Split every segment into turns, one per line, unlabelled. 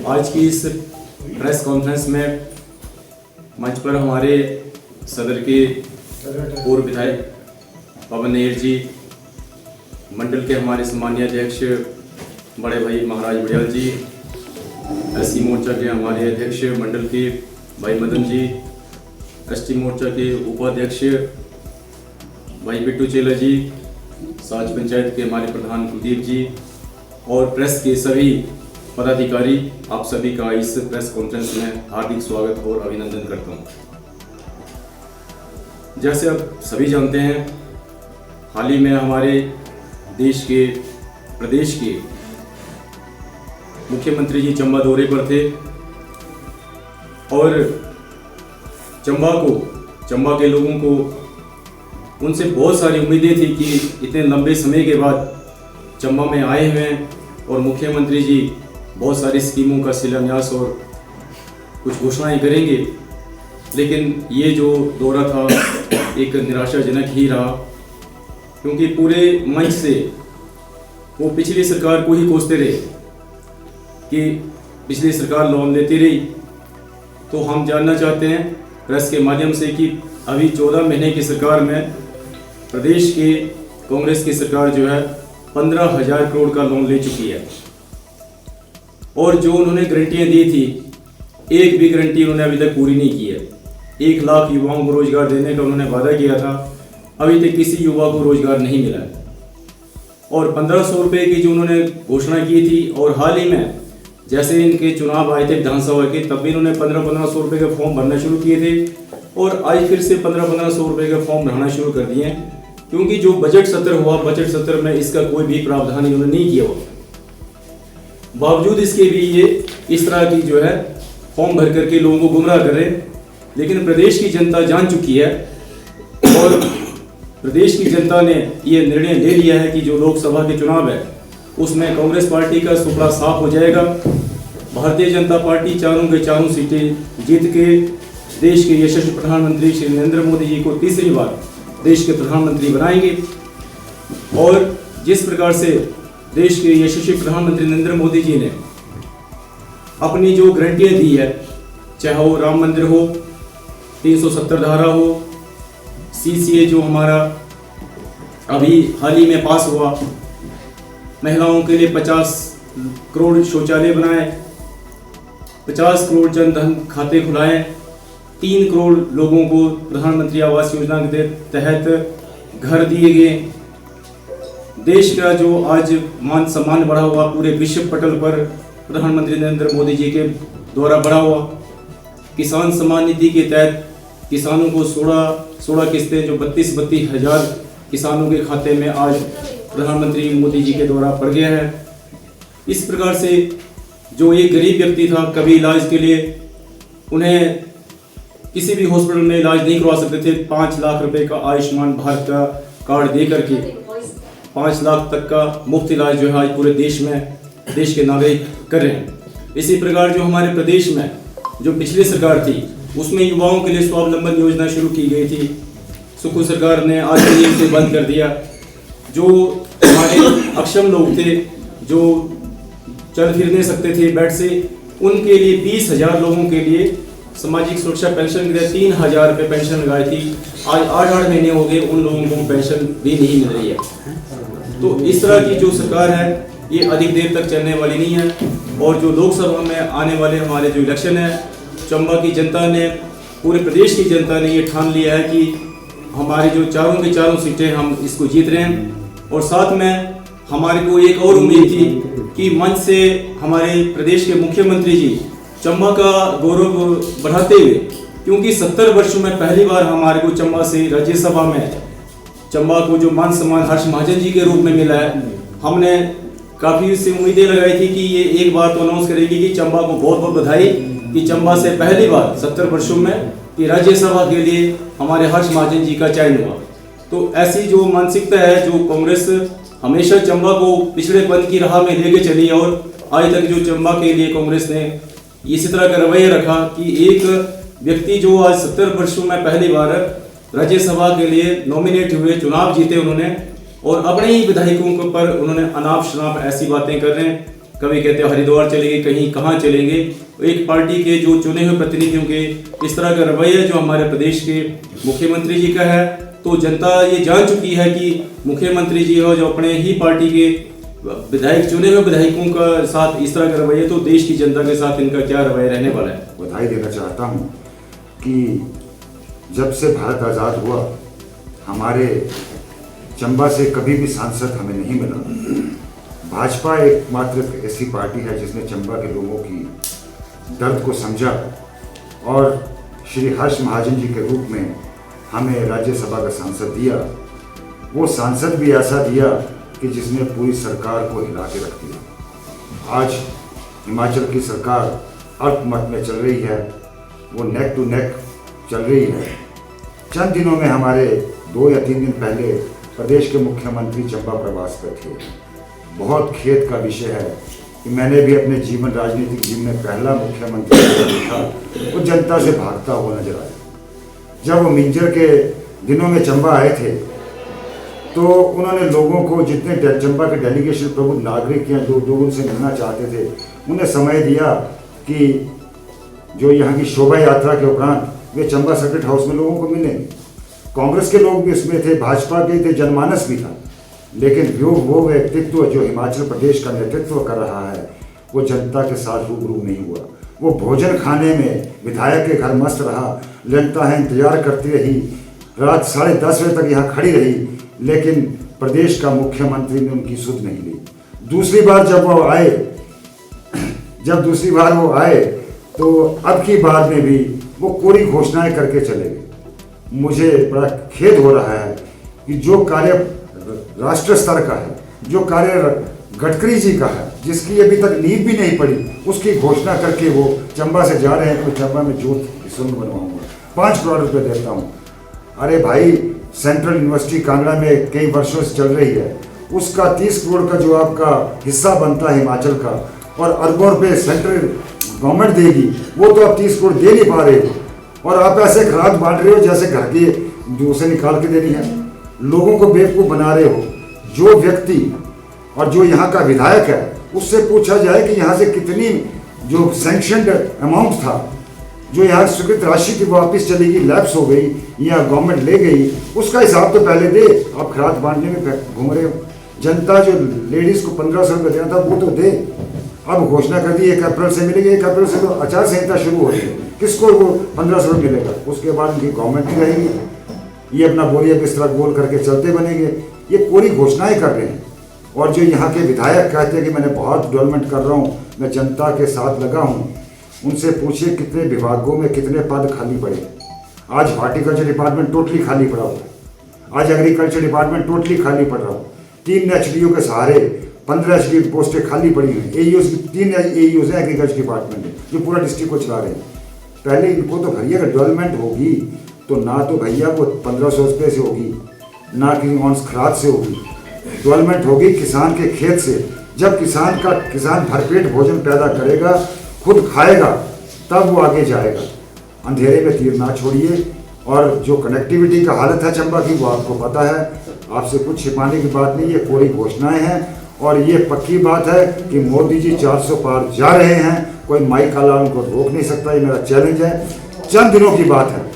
आज की इस प्रेस कॉन्फ्रेंस में मंच पर हमारे सदर के पूर्व विधायक पवन नैयर जी, मंडल के हमारे सम्मानीय अध्यक्ष बड़े भाई महाराज बड़ियाल जी, एससी मोर्चा के हमारे अध्यक्ष मंडल के भाई मदन जी, एसटी मोर्चा के उपाध्यक्ष भाई बिट्टू चेला जी, साज पंचायत के हमारे प्रधान कुलदीप जी और प्रेस के सभी पदाधिकारी, आप सभी का इस प्रेस कॉन्फ्रेंस में हार्दिक स्वागत और अभिनंदन करता हूं। जैसे आप सभी जानते हैं, हाल ही में हमारे देश के प्रदेश के मुख्यमंत्री जी चंबा दौरे पर थे और चंबा के लोगों को उनसे बहुत सारी उम्मीदें थी कि इतने लंबे समय के बाद चंबा में आए हुए हैं और मुख्यमंत्री जी बहुत सारी स्कीमों का शिलान्यास और कुछ घोषणाएं करेंगे, लेकिन ये जो दौरा था एक निराशाजनक ही रहा, क्योंकि पूरे मंच से वो पिछली सरकार को ही कोसते रहे कि पिछली सरकार लोन लेती रही। तो हम जानना चाहते हैं प्रेस के माध्यम से कि अभी 14 महीने की सरकार में प्रदेश के कांग्रेस की सरकार जो है 15,000 करोड़ का लोन ले चुकी है और जो उन्होंने गारंटियां दी थी, एक भी गारंटी उन्होंने अभी तक पूरी नहीं की है। 1 लाख युवाओं को रोजगार देने का उन्होंने वादा किया था, अभी तक किसी युवा को रोजगार नहीं मिला है। और 1500 रुपये की जो उन्होंने घोषणा की थी, और हाल ही में जैसे इनके चुनाव आए थे विधानसभा के, तब भी इन्होंने 1500 रुपये के फॉर्म भरना शुरू किए थे और आज फिर से 1500 रुपये के फॉर्म भरना शुरू कर दिए, क्योंकि जो बजट सत्र हुआ, बजट सत्र में इसका कोई भी प्रावधान इन्होंने नहीं किया हुआ। बावजूद इसके भी ये इस तरह की जो है फॉर्म भर करके लोगों को गुमराह कर रहे हैं। लेकिन प्रदेश की जनता जान चुकी है और प्रदेश की जनता ने ये निर्णय ले लिया है कि जो लोकसभा के चुनाव है उसमें कांग्रेस पार्टी का सुपड़ा साफ हो जाएगा। भारतीय जनता पार्टी चारों के चारों सीटें जीत के देश के यशस्वी प्रधानमंत्री श्री नरेंद्र मोदी जी को तीसरी बार देश के प्रधानमंत्री बनाएंगे। और जिस प्रकार से देश के यशस्वी प्रधानमंत्री नरेंद्र मोदी जी ने अपनी जो गारंटियां दी है, चाहे वो राम मंदिर हो, 370 धारा हो, CCA जो हमारा अभी हाल ही में पास हुआ, महिलाओं के लिए 50 करोड़ शौचालय बनाए, 50 करोड़ जनधन खाते खुलाए, 3 करोड़ लोगों को प्रधानमंत्री आवास योजना के तहत घर दिए गए। देश का जो आज मान सम्मान बढ़ा हुआ पूरे विश्व पटल पर प्रधानमंत्री नरेंद्र मोदी जी के द्वारा बढ़ा हुआ। किसान सम्मान निधि के तहत किसानों को 16 किस्तें जो 32 हज़ार किसानों के खाते में आज प्रधानमंत्री मोदी जी के द्वारा पड़ गया है। इस प्रकार से जो एक गरीब व्यक्ति था, कभी इलाज के लिए उन्हें किसी भी हॉस्पिटल में इलाज नहीं करवा सकते थे, 5 लाख रुपए का आयुष्मान भारत का कार्ड दे करके 5 लाख तक का मुफ्त इलाज जो है आज पूरे देश में देश के नागरिक कर रहे हैं। इसी प्रकार जो हमारे प्रदेश में जो पिछली सरकार थी उसमें युवाओं के लिए स्वावलंबन योजना शुरू की गई थी, सुखू सरकार ने आज के दिन से बंद कर दिया। जो हमारे अक्षम लोग थे, जो चल फिर नहीं सकते थे बेड से, उनके लिए 20,000 लोगों के लिए सामाजिक सुरक्षा पेंशन के लिए 3,000 रुपये पेंशन लगाई थी। आज 8 महीने हो गए, उन लोगों को पेंशन भी नहीं मिल रही है। तो इस तरह की जो सरकार है ये अधिक देर तक चलने वाली नहीं है। और जो लोकसभा में आने वाले हमारे जो इलेक्शन है, चंबा की जनता ने, पूरे प्रदेश की जनता ने ये ठान लिया है कि हमारी जो चारों की चारों सीटें हम इसको जीत रहे हैं। और साथ में हमारे को एक और उम्मीद थी कि मंच से हमारे प्रदेश के मुख्यमंत्री जी चंबा का गौरव बढ़ाते हुए, क्योंकि 70 वर्षों में पहली बार हमारे को चंबा से राज्यसभा में चंबा को जो मान सम्मान हर्ष महाजन जी के रूप में मिला है, हमने काफ़ी उससे उम्मीदें लगाई थी कि ये एक बार तो अनाउंस करेगी कि चंबा को बहुत बहुत बधाई कि चंबा से पहली बार 70 वर्षों में कि राज्यसभा के लिए हमारे हर्ष महाजन जी का चयन हुआ। तो ऐसी जो मानसिकता है, जो कांग्रेस हमेशा चंबा को पिछड़ेपन की राह में लेके चली और आज तक जो चंबा के लिए कांग्रेस ने इसी तरह का रवैया रखा कि एक व्यक्ति जो आज 70 वर्षों में पहली बार राज्यसभा के लिए नॉमिनेट हुए, चुनाव जीते उन्होंने, और अपने ही विधायकों के ऊपर उन्होंने अनाप शनाप ऐसी बातें कर रहे हैं। कभी कहते हैं हरिद्वार चलेंगे, कहीं कहाँ चलेंगे। एक पार्टी के जो चुने हुए प्रतिनिधियों के इस तरह का रवैया जो हमारे प्रदेश के मुख्यमंत्री जी का है, तो जनता ये जान चुकी है कि मुख्यमंत्री जी हो जो अपने ही पार्टी के विधायक चुने हुए विधायकों का साथ इस तरह का रवैया, तो देश की जनता के साथ इनका क्या रवैया रहने वाला है।
बधाई देना चाहता हूँ कि जब से भारत आज़ाद हुआ हमारे चंबा से कभी भी सांसद हमें नहीं मिला। भाजपा एकमात्र ऐसी पार्टी है जिसने चंबा के लोगों की दर्द को समझा और श्री हर्ष महाजन जी के रूप में हमें राज्यसभा का सांसद दिया। वो सांसद भी ऐसा दिया कि जिसने पूरी सरकार को हिला के रख दिया। आज हिमाचल की सरकार अल्पमत में चल रही है, वो नेक टू नेक चल रही है। चंद दिनों में हमारे 2 या 3 दिन पहले प्रदेश के मुख्यमंत्री चंबा प्रवास पर थे। बहुत खेद का विषय है कि मैंने भी अपने राजनीतिक जीवन में पहला मुख्यमंत्री देखा वो जनता से भागता हुआ नजर आया। जब वो मिंजर के दिनों में चंबा आए थे तो उन्होंने लोगों को, जितने चंबा के डेलीगेशन प्रबुद्ध नागरिक या जो लोग उनसे मिलना चाहते थे, उन्हें समय दिया कि जो यहाँ की शोभा यात्रा के उपरांत वे चंबा सर्किट हाउस में लोगों को मिले। कांग्रेस के लोग भी इसमें थे, भाजपा के थे, जनमानस भी था, लेकिन वो व्यक्तित्व जो हिमाचल प्रदेश का नेतृत्व कर रहा है वो जनता के साथ रूबरू नहीं हुआ। वो भोजन खाने में विधायक के घर मस्त रहा, जनता है इंतजार करती रही, रात 10:30 बजे तक यहाँ खड़ी रही, लेकिन प्रदेश का मुख्यमंत्री ने उनकी सुध नहीं ली। दूसरी बार जब वो आए तो अब की बार में भी वो कोरी घोषणाएं करके चले गए। मुझे बड़ा खेद हो रहा है कि जो कार्य राष्ट्र स्तर का है, जो कार्य गडकरी जी का है, जिसकी अभी तक नींव भी नहीं पड़ी, उसकी घोषणा करके वो चंबा से जा रहे हैं। तो चंबा में ज्योत सुरंग बनवाऊंगा, 5 करोड़ रुपये देता हूँ। अरे भाई, सेंट्रल यूनिवर्सिटी कांगड़ा में कई वर्षों से चल रही है, उसका 30 करोड़ का जो आपका हिस्सा बनता है हिमाचल का, और अरबों रुपये सेंट्रल गवर्नमेंट देगी, वो तो आप 30 करोड़ दे नहीं पा रहे हो और आप ऐसे खराब बांट रहे हो जैसे घर की जो उसे निकाल के देनी है। लोगों को बेवकूफ़ बना रहे हो। जो व्यक्ति और जो यहाँ का विधायक है उससे पूछा जाए कि यहाँ से कितनी जो सैंक्शनड अमाउंट था, जो यहाँ स्वीकृत राशि थी, वो वापस चली गई, लैप्स हो गई या गवर्नमेंट ले गई, उसका हिसाब तो पहले दे। आप खराब बांटने में घूम रहे हो। जनता जो लेडीज़ को 1500 रुपये देना था वो तो दे। अब घोषणा कर दी 1 अप्रैल से मिलेगी। 1 अप्रैल से तो आचार संहिता शुरू हो रही है, किसको वो 1500 रुपये मिलेगा? उसके बाद उनकी गवर्नमेंट ही रहेगी, ये अपना बोरिया बिस्तरा गोल करके चलते बनेंगे। ये कोरी घोषणाएं कर रहे हैं। और जो यहाँ के विधायक कहते हैं कि मैंने बहुत डेवलपमेंट कर रहा हूँ, मैं जनता के साथ लगा हूँ, उनसे पूछिए कितने विभागों में कितने पद खाली पड़े। आज हॉर्टिकल्चर डिपार्टमेंट टोटली खाली पड़ा हुआ है, आज एग्रीकल्चर डिपार्टमेंट टोटली खाली पड़ रहा हो। 3 HDO के सहारे 15 HDO पोस्टें खाली पड़ी हैं। AEOs 3 AEOs हैं एग्रीकल्चर डिपार्टमेंट में, जो पूरा डिस्ट्रिक्ट को चला रहे हैं। पहले इनको तो भैया अगर डेवलपमेंट होगी तो ना तो भैया वो 1500 रुपये से होगी, ना कि ऑन्स खराद से होगी। डेवलपमेंट होगी किसान के खेत से। जब किसान भरपेट भोजन पैदा करेगा, खुद खाएगा, तब वो आगे जाएगा। अंधेरे में तीर ना छोड़िए। और जो कनेक्टिविटी का हालत है चंबा की, वो आपको पता है, आपसे कुछ छिपाने की बात नहीं। ये कोई घोषणाएं हैं और ये पक्की बात है कि मोदी जी 400 पार जा रहे हैं। कोई माइक वाला उनको रोक नहीं सकता। ये मेरा चैलेंज है। चंद दिनों की बात है,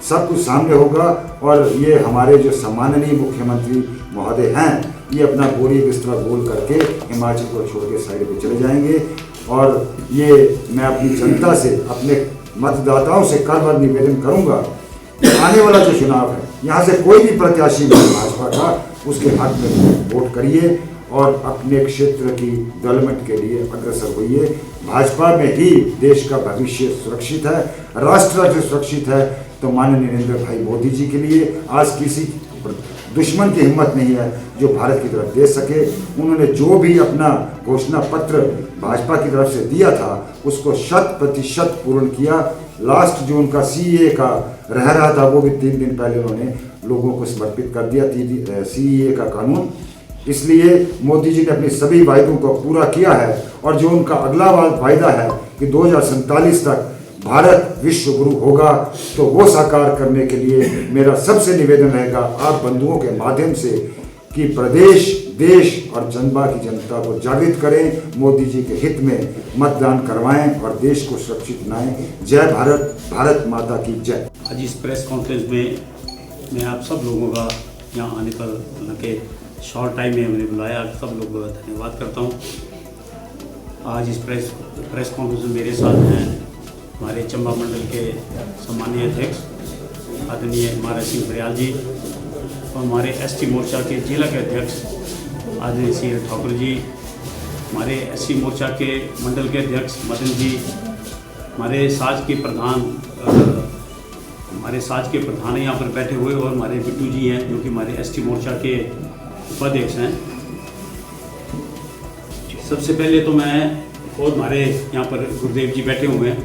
सब कुछ सामने होगा। और ये हमारे जो सम्माननीय मुख्यमंत्री महोदय हैं, ये अपना बोरी बिस्तरा गोल करके हिमाचल को छोड़ के साइड पे चले जाएंगे। और ये मैं अपनी जनता से, अपने मतदाताओं से कर निवेदन करूंगा, आने वाला जो चुनाव है, यहाँ से कोई भी प्रत्याशी भाजपा का, उसके हक में वोट करिए और अपने क्षेत्र की डेवलपमेंट के लिए अग्रसर होइए। भाजपा में ही देश का भविष्य सुरक्षित है, राष्ट्र जो सुरक्षित है, तो माननीय नरेंद्र भाई मोदी जी के लिए आज किसी दुश्मन की हिम्मत नहीं है जो भारत की तरफ दे सके। उन्होंने जो भी अपना घोषणा पत्र भाजपा की तरफ से दिया था, उसको 100% पूर्ण किया। लास्ट जो उनका CAA का रह रहा था, वो भी 3 दिन पहले उन्होंने लोगों को समर्पित कर दिया, CAA का कानून। इसलिए मोदी जी ने अपने सभी वायदों को पूरा किया है। और जो उनका अगला वायदा है कि 2047 तक भारत विश्व गुरु होगा, तो वो साकार करने के लिए मेरा सबसे निवेदन रहेगा आप बंधुओं के माध्यम से कि प्रदेश, देश और चंबा की जनता को जागृत करें, मोदी जी के हित में मतदान करवाएं और देश को सुरक्षित बनाएं। जय भारत, भारत माता की जय।
आज इस प्रेस कॉन्फ्रेंस में मैं आप सब लोगों का यहाँ आने पर उनके शॉर्ट टाइम में हमने बुलाया, सब लोगों का धन्यवाद करता हूँ। आज इस प्रेस कॉन्फ्रेंस में मेरे साथ हैं हमारे चंबा मंडल के सम्मानीय अध्यक्ष आदरणीय महाराज सिंह बरियाल जी और हमारे एसटी मोर्चा के जिला के अध्यक्ष आदरणीय सिंह ठाकुर जी, हमारे एससी मोर्चा के मंडल के अध्यक्ष मदन जी, हमारे साज के प्रधान यहाँ पर बैठे हुए और हमारे बिट्टू जी हैं जो कि हमारे एसटी मोर्चा के उपाध्यक्ष हैं। सबसे पहले तो मैं और हमारे यहाँ पर गुरुदेव जी बैठे हुए हैं,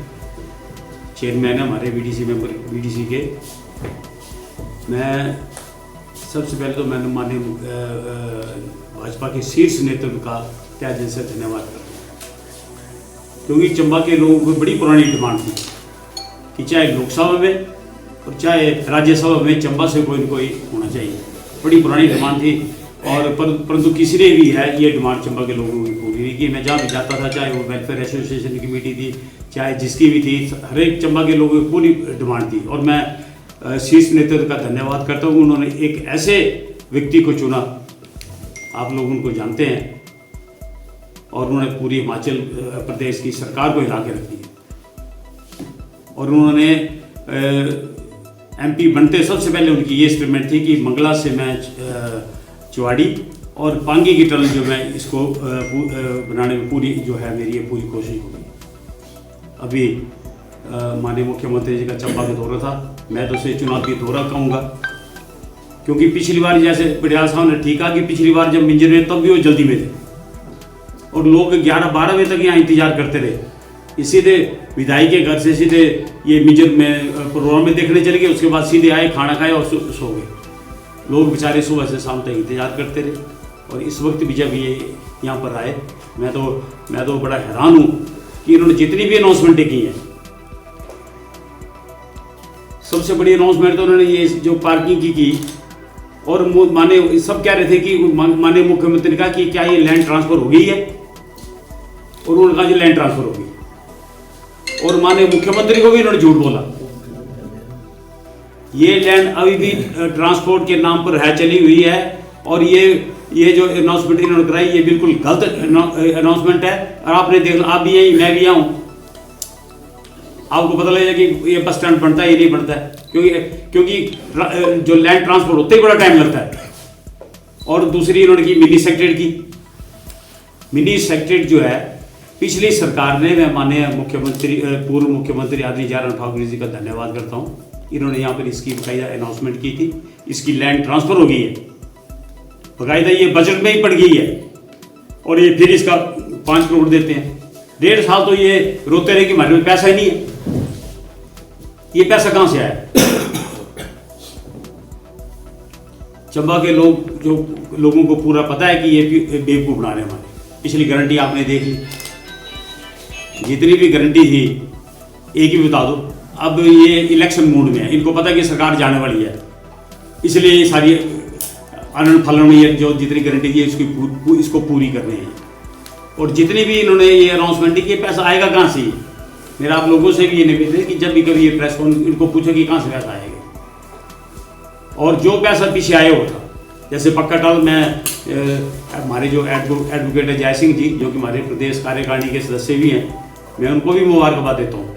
चेयरमैन है हमारे बीडीसी मेंबर बीडीसी के। मैं सबसे पहले तो मैंने माननीय भाजपा के शीर्ष नेतृत्व का तहे दिल से धन्यवाद करता हूँ, क्योंकि चंबा के लोगों को बड़ी पुरानी डिमांड थी कि चाहे लोकसभा में और चाहे राज्यसभा में चंबा से कोई न कोई होना चाहिए। बड़ी पुरानी डिमांड थी और परंतु किसी ने भी है ये डिमांड चंबा के लोगों की पूरी नहीं की। मैं जहाँ भी जाता था, चाहे वो वेलफेयर एसोसिएशन की मीटिंग थी, चाहे जिसकी भी थी, हर एक चंबा के लोगों की पूरी डिमांड थी। और मैं शीर्ष नेतृत्व का धन्यवाद करता हूँ, उन्होंने एक ऐसे व्यक्ति को चुना, आप लोग उनको जानते हैं, और उन्होंने पूरी हिमाचल प्रदेश की सरकार को हिला के रख दिया। और उन्होंने एमपी बनते सबसे पहले उनकी ये स्टेटमेंट थी कि मंगला से मैं चुवाड़ी और पांगी की टनल जो मैं इसको बनाने में पूरी जो है मेरी ये पूरी कोशिश होगी। अभी माननीय मुख्यमंत्री जी का चंबा का दौरा था, मैं तो उसे चुनौती दौरा कहूँगा, क्योंकि पिछली बार जैसे बड़ियाल साहब ने ठीक कहा कि पिछली बार जब मिंजर में तब भी वो जल्दी में थे और लोग 11-12 बजे तक यहाँ इंतजार करते रहे। सीधे विधायक के घर से सीधे ये मिंजर में प्रोग्राम में देखने चले गए, उसके बाद सीधे आए, खाना खाए और सो गए। लोग बेचारे सुबह से शाम तक इंतजार करते रहे। और इस वक्त भी जब ये यहाँ पर आए, मैं तो बड़ा हैरान हूँ कि इन्होंने जितनी भी अनाउंसमेंटें की हैं, सबसे बड़ी अनाउंसमेंट तो उन्होंने ये जो पार्किंग की और माने सब कह रहे थे कि माननीय मुख्यमंत्री ने कहा कि क्या ये लैंड ट्रांसफर हो गई है, और उन्होंने कहा जी लैंड ट्रांसफर हो गई। और माननीय मुख्यमंत्री को भी इन्होंने झूठ बोला। ये लैंड अभी भी ट्रांसपोर्ट के नाम पर है, चली हुई है। और ये जो अनाउंसमेंट इन्होंने कराई, ये बिल्कुल गलत अनाउंसमेंट है। और आपने देख लो, आप भी यही, मैं भी आऊँ, आपको पता लगेगा कि ये बस स्टैंड बनता है, ये नहीं बनता है, क्योंकि जो लैंड ट्रांसपोर्ट होते ही बड़ा टाइम लगता है। और दूसरी इन्होंने की मिनी सेक्रेटरी की। मिनी सेक्रेटरी जो है पिछली सरकार ने, मैं माननीय मुख्यमंत्री पूर्व मुख्यमंत्री आदरणीय जयराम ठाकुर जी का धन्यवाद करता हूँ, इन्होंने यहाँ पर इसकी बकायदा अनाउंसमेंट की थी। इसकी लैंड ट्रांसफर हो गई है, बकायदा ये बजट में ही पड़ गई है। और ये फिर इसका 5 करोड़ देते हैं। 1.5 साल तो ये रोते रहे कि हमारे में पैसा ही नहीं है। ये पैसा कहाँ से आया? चंबा के लोगों को पूरा पता है कि ये बेवकूफ़ बना रहे हमारे। पिछली गारंटी आपने देख ली, जितनी भी गारंटी थी, एक ही बता दो। अब ये इलेक्शन मूड में है, इनको पता है कि सरकार जाने वाली है, इसलिए ये सारी आनंद फलन में जो जितनी गारंटी थी इसको पूरी करनी है। और जितनी भी इन्होंने ये अनाउंसमेंट की, पैसा आएगा कहाँ से? मेरा आप लोगों से भी ये निवेदन है कि जब भी कभी ये प्रेस कॉन्फ्रेंस इनको पूछो कि कहाँ से पैसा आएगा, और जो पैसा पीछे आया होता, जैसे पक्का टाल में हमारे जो एडवोकेट है जय सिंह जी, जो कि हमारे प्रदेश कार्यकारिणी के सदस्य भी हैं, मैं उनको भी मुबारकबाद देता हूँ।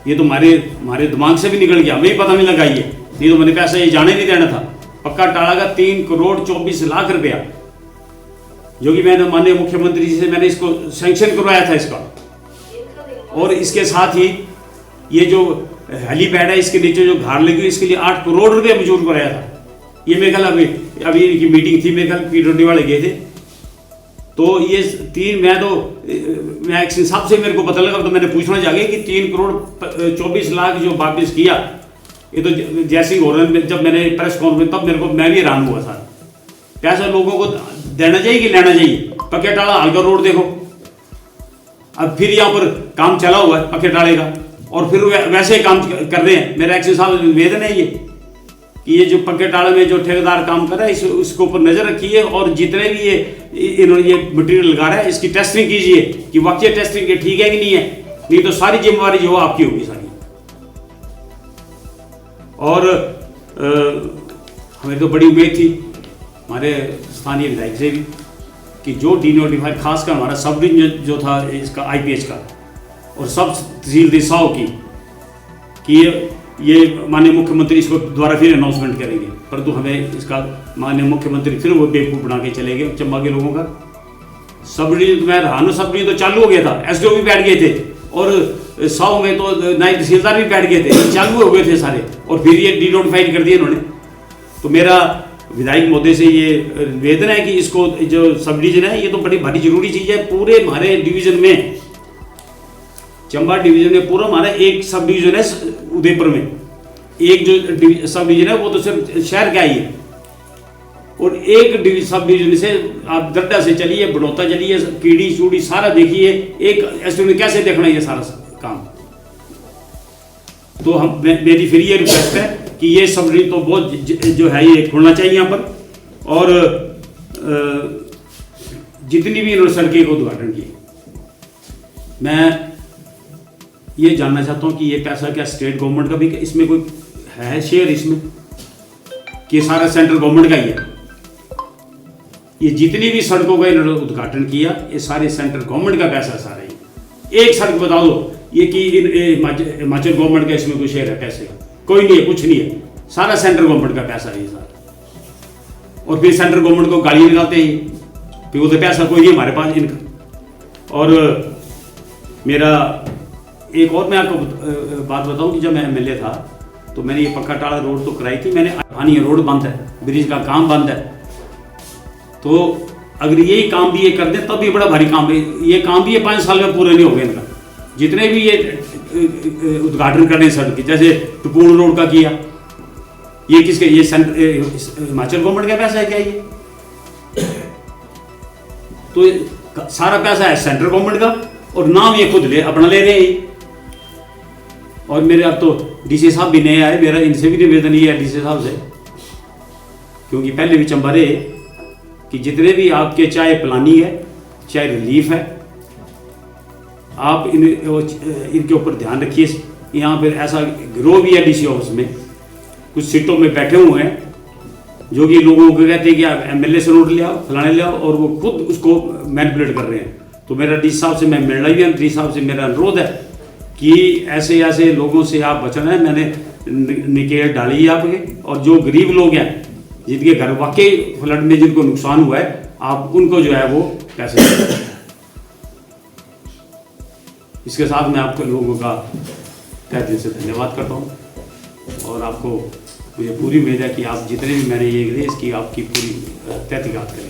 ये तो हमारे दिमाग से भी निकल गया, हमें ही पता नहीं लगा ये, नहीं तो मैंने पैसा ये जाने नहीं देना था। पक्का टाला का 3 करोड़ 24 लाख रुपया, जो कि मैंने माननीय मुख्यमंत्री जी से मैंने इसको सैंक्शन करवाया था इसका। और इसके साथ ही ये जो हेलीपैड है, इसके नीचे जो घाट लगी, इसके लिए 8 करोड़ रुपये मंजूर कराया था। ये मेरे ख्याल अभी इनकी मीटिंग थी, मेरे ख्याल पीडब्ल्यूडी वाले गए थे। तो ये 3 मैं एक हिसाब से मेरे को पता लगा, तो मैंने पूछना चाहिए कि 3 करोड़ 24 लाख जो वापिस किया, ये तो जैसे हो रहा, जब मैंने प्रेस कॉन्फ्रेंस तब मैं भी हैरान हुआ सर। पैसा लोगों को देना चाहिए कि लेना चाहिए? पक्के टाला हल्का रोड देखो, अब फिर यहाँ पर काम चला हुआ है पक्के टाले का, और फिर वैसे काम कर रहे हैं। मेरा एक्शन साहब निवेदन है ये कि ये जो पक्के टाले में जो ठेकेदार काम कर रहा है इसके ऊपर नज़र रखिए, और जितने भी इन्होंने ये मटेरियल लगा रहा है इसकी टेस्टिंग कीजिए कि वाकई टेस्टिंग ठीक है कि नहीं है, नहीं तो सारी जिम्मेवारी जो आपकी होगी सारी। और हमें तो बड़ी उम्मीद थी हमारे स्थानीय विधायक से भी कि जो डीनोटिफाइड खासकर हमारा सब डिवीजन जो था इसका IPH का और सब तहसील दिशाओं की कि ये माननीय मुख्यमंत्री इसको दोबारा फिर अनाउंसमेंट करेंगे, परंतु हमें इसका माननीय मुख्यमंत्री फिर वो बेवकूफ़ बना के चले गए चंबा के लोगों का। सब डिवीजन मैं रहानो सब डिवीजन तो चालू हो गया था, SDO भी बैठ गए थे, और 100 में तो नायब तहसीलदार भी बैठ गए थे, चालू हो गए थे सारे, और फिर ये डीनोटिफाइड कर दिए इन्होंने। तो मेरा विधायक महोदय से ये निवेदन है कि इसको जो सब डिवीजन है ये तो बड़ी भारी जरूरी चीज़ है पूरे हमारे डिवीजन में, चंबा डिवीजन में पूरा हमारा एक सब डिवीजन है उदयपुर में, एक जो सब डिवीजन है वो तो सिर्फ शहर का ही है, और एक सब डिवीजन से आप गड्ढा से चलिए, बड़ौता चलिए, कीड़ी चूड़ी सारा देखिए, एक SDO ने कैसे देखना ये सारा काम। तो हम मेरी फिर ये रिक्वेस्ट है कि ये सब डिवीजन तो बहुत जो है ये खोलना चाहिए यहाँ पर, और जितनी भी इन्होंने सड़कें का उद्घाटन किए, मैं ये जानना चाहता हूँ कि ये पैसा क्या स्टेट गवर्नमेंट का भी इसमें कोई है शेयर इसमें, कि सारा सेंट्रल गवर्नमेंट का ही है? ये जितनी भी सड़कों का इन्होंने उद्घाटन किया ये सारे सेंट्रल गवर्नमेंट का पैसा सारा ही। एक सड़क बता दो ये कि हिमाचल गवर्नमेंट का इसमें कोई शेयर है पैसे का? कोई नहीं है, कुछ नहीं है, सारा सेंट्रल गवर्नमेंट का पैसा है सारा। और फिर सेंट्रल गवर्नमेंट को गालियाँ निकालते हैं फिर वो तो पैसा कोई नहीं हमारे पास इनका। और मेरा एक और मैं आपको बात बताऊं कि जब मैं MLA था तो मैंने ये पक्का टाला रोड तो कराई थी मैंने, हानि रोड बंद है, ब्रिज का काम बंद है, तो अगर यही काम भी ये कर दें तब भी बड़ा भारी काम है, ये काम भी ये 5 साल में पूरा नहीं हो गया इनका। जितने भी ये उद्घाटन कर रहे हैं सड़क की, जैसे टपूर्ण रोड का किया, ये किसके, ये हिमाचल गवर्नमेंट का पैसा है क्या ये? तो सारा पैसा है सेंट्रल गवर्नमेंट का और नाम ये खुद अपना ले रहे हैं। और मेरे अब तो DC साहब भी नए आए, मेरा इनसे भी निवेदन ये है DC साहब से, क्योंकि पहले भी चंबा रहे कि जितने भी आपके चाहे प्लानिंग है चाहे रिलीफ है, आप इनके ऊपर ध्यान रखिए। यहाँ पर ऐसा गिरोह भी है DC ऑफिस में, कुछ सीटों में बैठे हुए हैं जो कि लोगों को कहते हैं कि आप MLA से नोट ले आओ, फलाने ले आओ, और वो खुद उसको मैनिपुलेट कर रहे हैं। तो मेरा DC साहब से मैं मिलना भी है, DC साहब से मेरा अनुरोध है कि ऐसे ऐसे लोगों से आप बचना है। मैंने निकेल डाली है आपके, और जो गरीब लोग हैं जिनके घर वाकई फ्लड में जिनको नुकसान हुआ है, आप उनको जो है वो पैसे दें। इसके साथ मैं आपके लोगों का तहे दिल से धन्यवाद करता हूँ, और आपको मुझे पूरी उम्मीद है कि आप जितने भी मैंने ये इसकी आपकी पूरी तहकीकात करेंगे।